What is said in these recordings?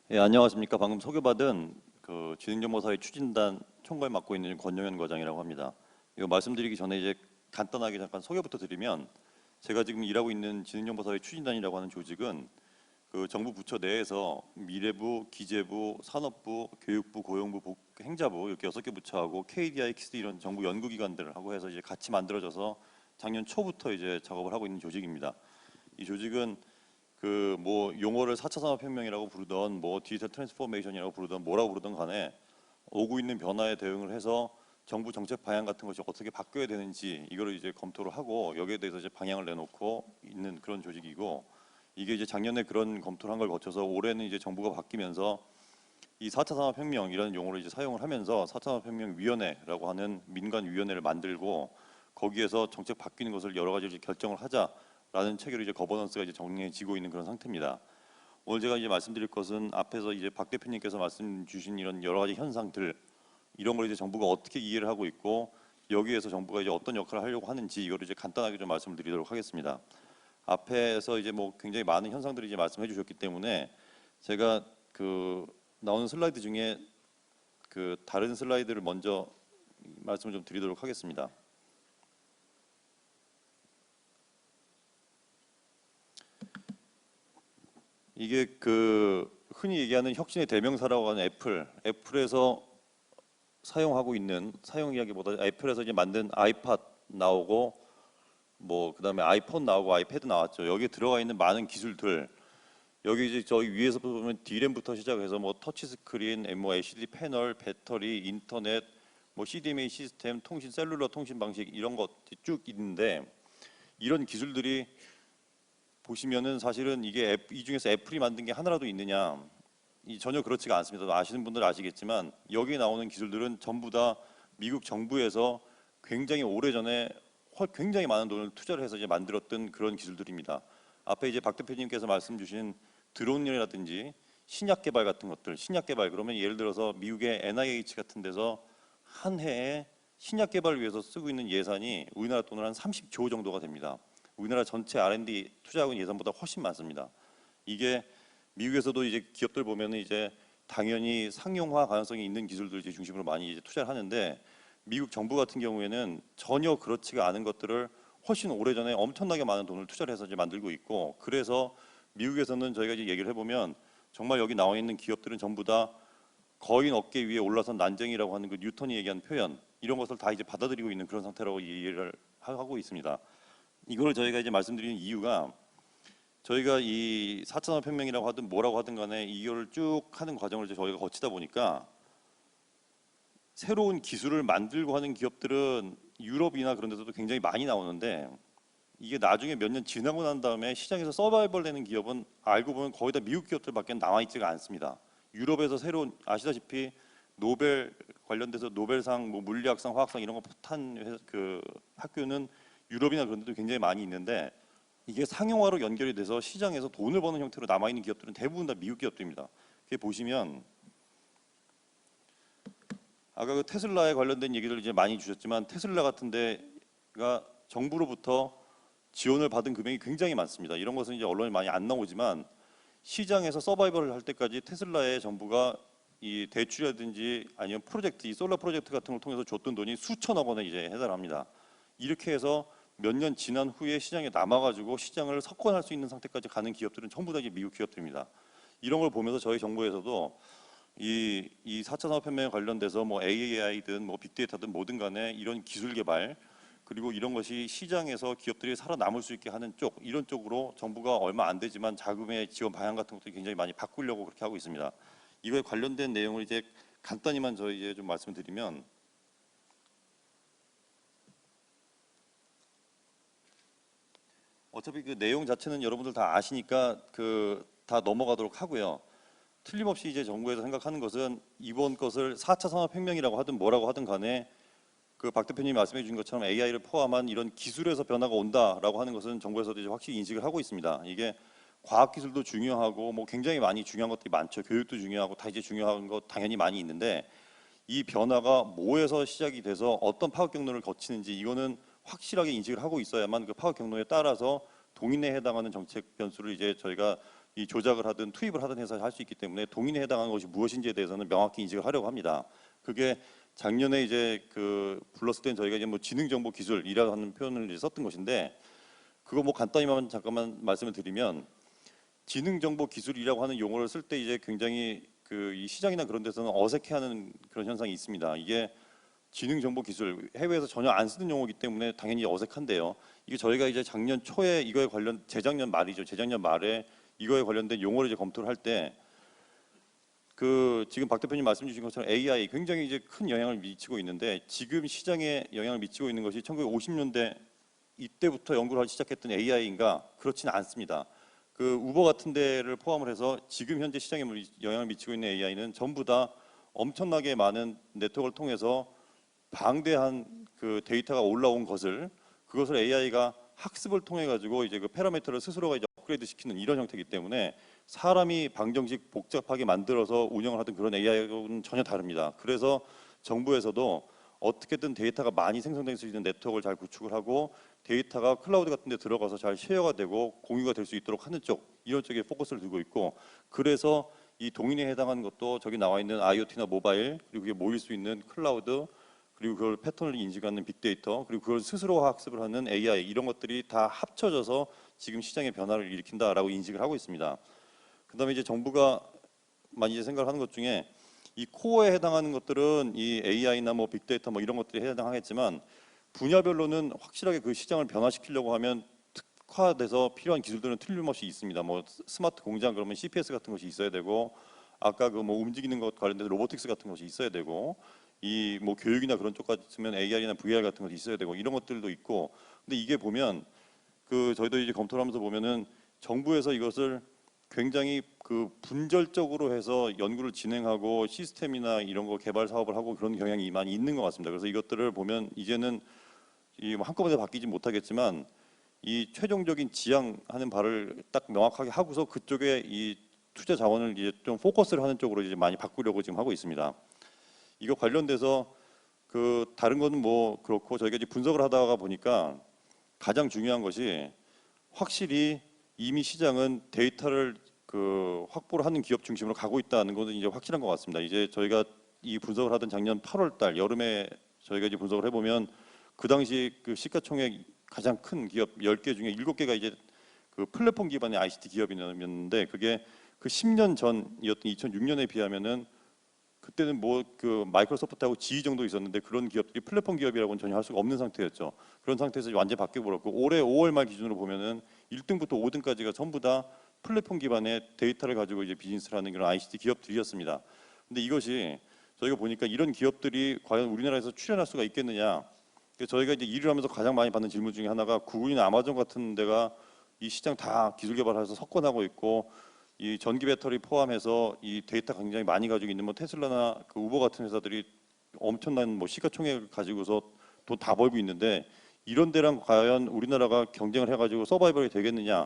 예, 안녕하십니까. 방금 소개받은 지능정보사회 추진단 총괄 맡고 있는 권영현 과장이라고 합니다. 이거 말씀드리기 전에 이제 간단하게 잠깐 소개부터 드리면, 제가 지금 일하고 있는 지능정보사회 추진단이라고 하는 조직은 그 정부 부처 내에서 미래부, 기재부, 산업부, 교육부, 고용부, 행자부 이렇게 6개 부처하고 KDI, 키스드 이런 정부 연구기관들하고 해서 이제 같이 만들어져서 작년 초부터 이제 작업을 하고 있는 조직입니다. 이 조직은 그 뭐 용어를 4차 산업혁명이라고 부르던 뭐 디지털 트랜스포메이션이라고 부르던 뭐라고 부르던 간에 오고 있는 변화에 대응을 해서 정부 정책 방향 같은 것이 어떻게 바뀌어야 되는지 이거를 이제 검토를 하고 여기에 대해서 이제 방향을 내놓고 있는 그런 조직이고, 이게 이제 작년에 그런 검토를 한 걸 거쳐서 올해는 이제 정부가 바뀌면서 이 4차 산업혁명이라는 용어를 이제 사용을 하면서 4차 산업혁명위원회라고 하는 민간위원회를 만들고 거기에서 정책 바뀌는 것을 여러 가지 이제 결정을 하자라는 체계로 이제 거버넌스가 이제 정해지고 있는 그런 상태입니다. 오늘 제가 이제 말씀드릴 것은 앞에서 이제 박 대표님께서 말씀 주신 이런 여러 가지 현상들, 이런 걸 이제 정부가 어떻게 이해를 하고 있고 여기에서 정부가 이제 어떤 역할을 하려고 하는지 이거를 이제 간단하게 좀 말씀을 드리도록 하겠습니다. 앞에서 이제 뭐 굉장히 많은 현상들이 이제 말씀해 주셨기 때문에 제가 그 나오는 슬라이드 중에 그 다른 슬라이드를 먼저 말씀을 좀 드리도록 하겠습니다. 이게 그 흔히 얘기하는 혁신의 대명사라고 하는 애플에서 사용하고 있는, 사용 이야기보다 애플에서 이제 만든 아이팟 나오고 뭐 그다음에 아이폰 나오고 아이패드 나왔죠. 여기에 들어가 있는 많은 기술들, 여기 이제 저희 위에서 보면 D램부터 시작해서 뭐 터치 스크린, 뭐 LCD 패널, 배터리, 인터넷, 뭐 CDMA 시스템, 통신, 셀룰러 통신 방식 이런 것 쭉 있는데, 이런 기술들이 보시면은 사실은 이게 이 중에서 애플이 만든 게 하나라도 있느냐? 전혀 그렇지가 않습니다. 아시는 분들 아시겠지만 여기 나오는 기술들은 전부 다 미국 정부에서 굉장히 오래전에 굉장히 많은 돈을 투자를 해서 이제 만들었던 그런 기술들입니다. 앞에 이제 박 대표님께서 말씀 주신 드론이라든지 신약 개발 같은 것들, 신약 개발 그러면 예를 들어서 미국의 NIH 같은 데서 한 해에 신약 개발을 위해서 쓰고 있는 예산이 우리나라 돈으로 한 30조 정도가 됩니다. 우리나라 전체 R&D 투자하고 있는 예산보다 훨씬 많습니다. 이게 미국에서도 이제 기업들 보면은 이제 당연히 상용화 가능성이 있는 기술들 이제 중심으로 많이 이제 투자를 하는데, 미국 정부 같은 경우에는 전혀 그렇지가 않은 것들을 훨씬 오래전에 엄청나게 많은 돈을 투자를 해서 이제 만들고 있고, 그래서 미국에서는 저희가 이제 얘기를 해보면 정말 여기 나와 있는 기업들은 전부 다 거인 어깨 위에 올라선 난쟁이라고 하는 그 뉴턴이 얘기한 표현, 이런 것을 다 이제 받아들이고 있는 그런 상태라고 이해를 하고 있습니다. 이걸 저희가 이제 말씀드리는 이유가, 저희가 이 4차 산업혁명이라고 하든 뭐라고 하든 간에 이걸 쭉 하는 과정을 이제 저희가 거치다 보니까 새로운 기술을 만들고 하는 기업들은 유럽이나 그런 데서도 굉장히 많이 나오는데, 이게 나중에 몇 년 지나고 난 다음에 시장에서 서바이벌 되는 기업은 알고 보면 거의 다 미국 기업들밖에 남아 있지가 않습니다. 유럽에서 새로운, 아시다시피 노벨 관련돼서 노벨상, 뭐 물리학상, 화학상 이런 거 탄 그 학교는 유럽이나 그런 데도 굉장히 많이 있는데, 이게 상용화로 연결이 돼서 시장에서 돈을 버는 형태로 남아 있는 기업들은 대부분 다 미국 기업들입니다. 그게 보시면 아까 그 테슬라에 관련된 얘기를 이제 많이 주셨지만, 테슬라 같은 데가 정부로부터 지원을 받은 금액이 굉장히 많습니다. 이런 것은 이제 언론에 많이 안 나오지만 시장에서 서바이벌을 할 때까지 테슬라의 정부가 이 대출이라든지 아니면 프로젝트, 이 솔라 프로젝트 같은 걸 통해서 줬던 돈이 수천억 원에 이제 해당합니다. 이렇게 해서 몇 년 지난 후에 시장에 남아가지고 시장을 석권할 수 있는 상태까지 가는 기업들은 전부 다 이제 미국 기업들입니다. 이런 걸 보면서 저희 정부에서도 이 4차 산업혁명에 관련돼서 뭐 AI든 뭐 빅데이터든 뭐든 간에 이런 기술 개발, 그리고 이런 것이 시장에서 기업들이 살아남을 수 있게 하는 쪽, 이런 쪽으로 정부가 얼마 안 되지만 자금의 지원 방향 같은 것도 굉장히 많이 바꾸려고 그렇게 하고 있습니다. 이거에 관련된 내용을 이제 간단히만 저희 이제 좀 말씀드리면, 어차피 그 내용 자체는 여러분들 다 아시니까 그 다 넘어가도록 하고요. 틀림없이 이제 정부에서 생각하는 것은 이번 것을 4차 산업혁명이라고 하든 뭐라고 하든 간에 그 박 대표님이 말씀해 주신 것처럼 AI를 포함한 이런 기술에서 변화가 온다라고 하는 것은 정부에서도 이제 확실히 인식을 하고 있습니다. 이게 과학기술도 중요하고 뭐 굉장히 많이 중요한 것들이 많죠. 교육도 중요하고 다 이제 중요한 것 당연히 많이 있는데, 이 변화가 뭐에서 시작이 돼서 어떤 파급 경로를 거치는지 이거는 확실하게 인식을 하고 있어야만 그 파급 경로에 따라서 동인에 해당하는 정책 변수를 이제 저희가 이 조작을 하든 투입을 하든 해서 할 수 있기 때문에 동인에 해당하는 것이 무엇인지에 대해서는 명확히 인식을 하려고 합니다. 그게 작년에 이제 그 불렀을 땐 저희가 이제 뭐 지능정보기술이라고 하는 표현을 이제 썼던 것인데, 그거 뭐 간단히만 잠깐만 말씀을 드리면, 지능정보기술이라고 하는 용어를 쓸 때 이제 굉장히 그 이 시장이나 그런 데서는 어색해하는 그런 현상이 있습니다. 이게 지능정보기술, 해외에서 전혀 안 쓰는 용어이기 때문에 당연히 어색한데요. 이게 저희가 이제 작년 초에 이거에 관련, 재작년 말이죠. 재작년 말에 이거에 관련된 용어를 이제 검토를 할 때, 그 지금 박 대표님 말씀 주신 것처럼 AI 굉장히 이제 큰 영향을 미치고 있는데, 지금 시장에 영향을 미치고 있는 것이 1950년대 이때부터 연구를 하기 시작했던 AI인가? 그렇지는 않습니다. 그 우버 같은 데를 포함을 해서 지금 현재 시장에 영향을 미치고 있는 AI는 전부 다 엄청나게 많은 네트워크를 통해서 방대한 그 데이터가 올라온 것을, 그것을 AI가 학습을 통해 가지고 이제 그 파라미터를 스스로가 이제 업그레이드 시키는 이런 형태이기 때문에, 사람이 방정식 복잡하게 만들어서 운영을 하던 그런 AI하고는 전혀 다릅니다. 그래서 정부에서도 어떻게든 데이터가 많이 생성될 수 있는 네트워크를 잘 구축을 하고, 데이터가 클라우드 같은 데 들어가서 잘 쉐어가 되고 공유가 될 수 있도록 하는 쪽, 이런 쪽에 포커스를 두고 있고, 그래서 이 동인에 해당하는 것도 저기 나와 있는 IoT나 모바일, 그리고 그게 모일 수 있는 클라우드, 그리고 그걸 패턴을 인식하는 빅데이터, 그리고 그걸 스스로 학습을 하는 AI, 이런 것들이 다 합쳐져서 지금 시장의 변화를 일으킨다라고 인식을 하고 있습니다. 그다음에 이제 정부가 많이 이제 생각을 하는 것 중에, 이 코어에 해당하는 것들은 이 AI나 뭐 빅데이터 뭐 이런 것들이 해당하겠지만, 분야별로는 확실하게 그 시장을 변화시키려고 하면 특화돼서 필요한 기술들은 틀림없이 있습니다. 뭐 스마트 공장 그러면 CPS 같은 것이 있어야 되고, 아까 그 뭐 움직이는 것 관련돼서 로보틱스 같은 것이 있어야 되고, 이 뭐 교육이나 그런 쪽 같으면 AR이나 VR 같은 것이 있어야 되고, 이런 것들도 있고. 근데 이게 보면 그 저희도 이제 검토를 하면서 보면은 정부에서 이것을 굉장히 그 분절적으로 해서 연구를 진행하고 시스템이나 이런 거 개발 사업을 하고 그런 경향이 많이 있는 것 같습니다. 그래서 이것들을 보면 이제는 이 한꺼번에 바뀌지 못하겠지만, 이 최종적인 지향하는 바를 딱 명확하게 하고서 그쪽에 이 투자 자원을 이제 좀 포커스를 하는 쪽으로 이제 많이 바꾸려고 지금 하고 있습니다. 이거 관련돼서 그 다른 거는 뭐 그렇고, 저희가 이제 분석을 하다가 보니까 가장 중요한 것이, 확실히 이미 시장은 데이터를 그 확보를 하는 기업 중심으로 가고 있다는 것은 이제 확실한 것 같습니다. 이제 저희가 이 분석을 하던 작년 8월 달 여름에 저희가 이제 분석을 해보면, 그 당시 그 시가총액 가장 큰 기업 10개 중에 7개가 이제 그 플랫폼 기반의 ICT 기업이었는데, 그게 그 10년 전이었던 2006년에 비하면은, 그때는 뭐 그 마이크로소프트하고 GE 정도 있었는데, 그런 기업들이 플랫폼 기업이라고는 전혀 할 수가 없는 상태였죠. 그런 상태에서 완전히 바뀌어 버렸고, 올해 5월 말 기준으로 보면은 1등부터 5등까지가 전부 다 플랫폼 기반의 데이터를 가지고 이제 비즈니스를 하는 그런 ICT 기업들이었습니다. 근데 이것이 저희가 보니까 이런 기업들이 과연 우리나라에서 출연할 수가 있겠느냐. 저희가 이제 일을 하면서 가장 많이 받는 질문 중에 하나가, 구글이나 아마존 같은 데가 이 시장 다 기술 개발해서 석권하고 있고, 이 전기 배터리 포함해서 이 데이터 굉장히 많이 가지고 있는 뭐 테슬라나 그 우버 같은 회사들이 엄청난 뭐 시가총액을 가지고서 돈 다 벌고 있는데, 이런 데랑 과연 우리나라가 경쟁을 해가지고 서바이벌이 되겠느냐.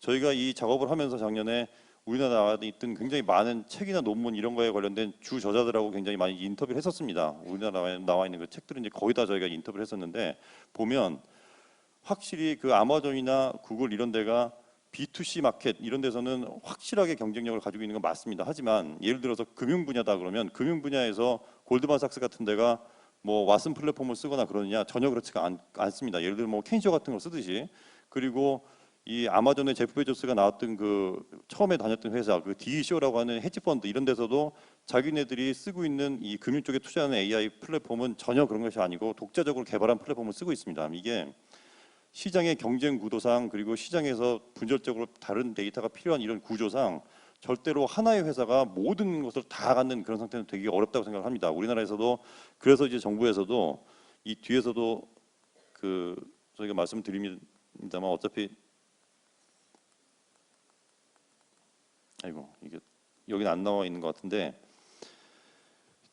저희가 이 작업을 하면서 작년에 우리나라에 있던 굉장히 많은 책이나 논문 이런 거에 관련된 주 저자들하고 굉장히 많이 인터뷰를 했었습니다. 우리나라에 나와 있는 그 책들은 이제 거의 다 저희가 인터뷰를 했었는데, 보면 확실히 그 아마존이나 구글 이런 데가 B2C 마켓 이런 데서는 확실하게 경쟁력을 가지고 있는 건 맞습니다. 하지만 예를 들어서 금융 분야다 그러면, 금융 분야에서 골드만삭스 같은 데가 뭐 왓슨 플랫폼을 쓰거나 그러느냐? 전혀 그렇지가 않습니다. 예를 들어 뭐 켄시오 같은 걸 쓰듯이. 그리고 이 아마존의 제프 베조스가 나왔던 그 처음에 다녔던 회사 그 DECO라고 하는 헤지 펀드 이런 데서도 자기네들이 쓰고 있는 이 금융 쪽에 투자하는 AI 플랫폼은 전혀 그런 것이 아니고 독자적으로 개발한 플랫폼을 쓰고 있습니다. 이게 시장의 경쟁 구도상, 그리고 시장에서 분절적으로 다른 데이터가 필요한 이런 구조상, 절대로 하나의 회사가 모든 것을 다 갖는 그런 상태는 되게 어렵다고 생각합니다. 우리나라에서도. 그래서 이제 정부에서도 이 뒤에서도 그 저희가 말씀드립니다만, 어차피 아이고 이게 여기는 안 나와 있는 것 같은데,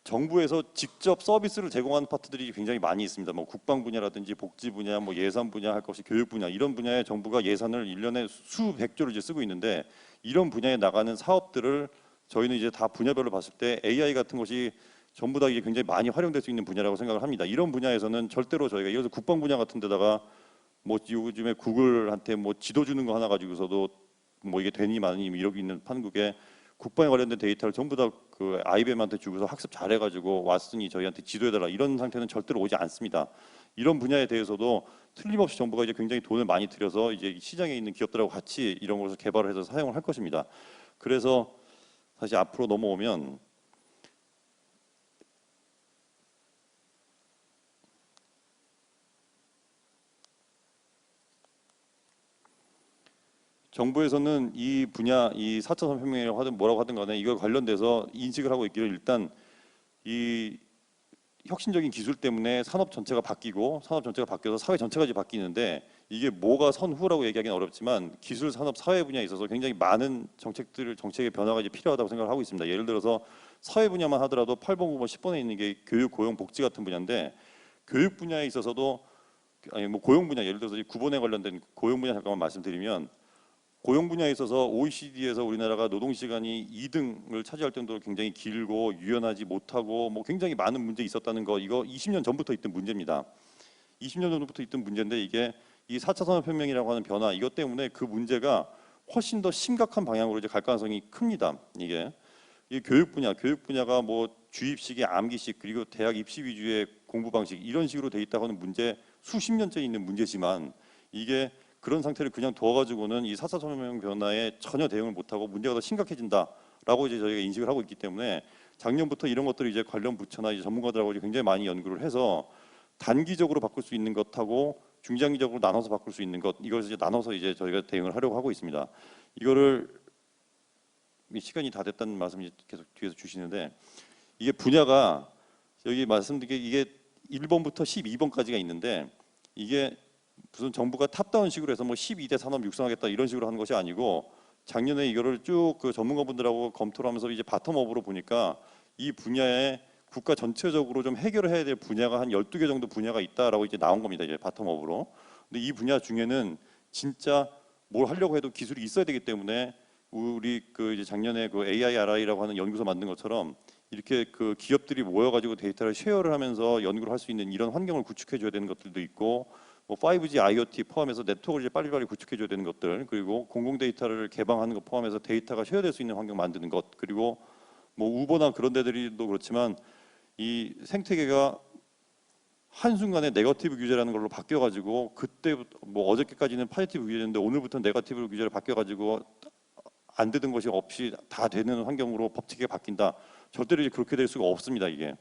정부에서 직접 서비스를 제공하는 파트들이 굉장히 많이 있습니다. 뭐 국방 분야라든지 복지 분야, 뭐 예산 분야 할 것이 교육 분야, 이런 분야에 정부가 예산을 1년에 수백조를 이제 쓰고 있는데, 이런 분야에 나가는 사업들을 저희는 이제 다 분야별로 봤을 때 AI 같은 것이 전부 다 이게 굉장히 많이 활용될 수 있는 분야라고 생각을 합니다. 이런 분야에서는 절대로 저희가, 예를 들어 국방 분야 같은 데다가 뭐 요즘에 구글한테 뭐 지도 주는 거 하나 가지고서도 뭐 이게 되니 마니 이러고 있는 판국에 국방에 관련된 데이터를 전부 다 그 IBM한테 주고서 학습 잘해가지고 왔으니 저희한테 지도해달라 이런 상태는 절대로 오지 않습니다. 이런 분야에 대해서도 틀림없이 정부가 이제 굉장히 돈을 많이 들여서 이제 시장에 있는 기업들하고 같이 이런 것을 개발을 해서 사용을 할 것입니다. 그래서 사실 앞으로 넘어오면 정부에서는 이 분야, 이 4차 산업혁명이라고 하든 뭐라고 하든 간에 이걸 관련돼서 인식을 하고 있기를 일단 이 혁신적인 기술 때문에 산업 전체가 바뀌고 산업 전체가 바뀌어서 사회 전체가 이제 바뀌는데 이게 뭐가 선후라고 얘기하기는 어렵지만 기술, 산업, 사회 분야에 있어서 굉장히 많은 정책의 변화가 이제 필요하다고 생각을 하고 있습니다. 예를 들어서 사회 분야만 하더라도 8번, 9번, 10번에 있는 게 교육, 고용, 복지 같은 분야인데 교육 분야에 있어서도 아니 뭐 고용 분야 예를 들어서 9번에 관련된 고용 분야 잠깐만 말씀드리면 고용 분야에 있어서 OECD에서 우리나라가 노동 시간이 2등을 차지할 정도로 굉장히 길고 유연하지 못하고 뭐 굉장히 많은 문제 있었다는 거 이거 20년 전부터 있던 문제입니다. 20년 전부터 있던 문제인데 이게 이 4차 산업혁명이라고 하는 변화 이것 때문에 그 문제가 훨씬 더 심각한 방향으로 이제 갈 가능성이 큽니다. 이 교육 분야가 뭐 주입식이 암기식 그리고 대학 입시 위주의 공부 방식 이런 식으로 돼 있다고 하는 문제 수십 년째 있는 문제지만 이게 그런 상태를 그냥 두어가지고는 이 4차 산업혁명 변화에 전혀 대응을 못하고 문제가 더 심각해진다라고 이제 저희가 인식을 하고 있기 때문에 작년부터 이런 것들을 이제 관련 부처나 이제 전문가들하고 이제 굉장히 많이 연구를 해서 단기적으로 바꿀 수 있는 것하고 중장기적으로 나눠서 바꿀 수 있는 것 이것을 이제 나눠서 이제 저희가 대응을 하려고 하고 있습니다. 이거를 시간이 다 됐다는 말씀을 계속 뒤에서 주시는데 이게 분야가 여기 말씀드린 게 이게 1번부터 12번까지가 있는데 이게 무슨 정부가 탑다운 식으로 해서 뭐 12대 산업 육성하겠다 이런 식으로 하는 것이 아니고 작년에 이거를 쭉 그 전문가분들하고 검토를 하면서 이제 바텀업으로 보니까 이 분야에 국가 전체적으로 좀 해결을 해야 될 분야가 한 12개 정도 분야가 있다라고 이제 나온 겁니다. 이제 바텀업으로. 근데 이 분야 중에는 진짜 뭘 하려고 해도 기술이 있어야 되기 때문에 우리 그 이제 작년에 그 AIRI라고 하는 연구소 만든 것처럼 이렇게 그 기업들이 모여가지고 데이터를 쉐어를 하면서 연구를 할 수 있는 이런 환경을 구축해 줘야 되는 것들도 있고 뭐 5G, IoT 포함해서 네트워크를 이제 빨리빨리 구축해 줘야 되는 것들 그리고 공공 데이터를 개방하는 것 포함해서 데이터가 쉐어될 수 있는 환경 만드는 것 그리고 뭐 우버나 그런 데들도 그렇지만 이 생태계가 한순간에 네거티브 규제라는 걸로 바뀌어가지고 그때부터 뭐 어저께까지는 파지티브 규제였는데 오늘부터 네거티브 규제로 바뀌어가지고 안 되는 것이 없이 다 되는 환경으로 법칙이 바뀐다. 절대로 이제 그렇게 될 수가 없습니다. 이게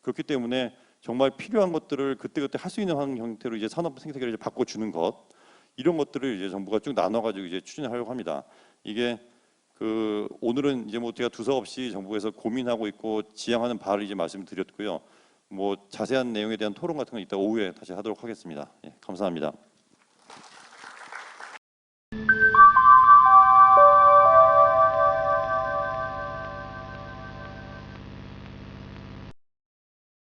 그렇기 때문에 정말 필요한 것들을 그때그때 할 수 있는 형태로 이제 산업 생태계를 이제 바꿔주는 것 이런 것들을 이제 정부가 쭉 나눠가지고 이제 추진하려고 합니다. 이게 그 오늘은 이제 뭐 제가 두서없이 정부에서 고민하고 있고 지향하는 바를 이제 말씀드렸고요. 뭐 자세한 내용에 대한 토론 같은 건 이따 오후에 다시 하도록 하겠습니다. 예, 감사합니다.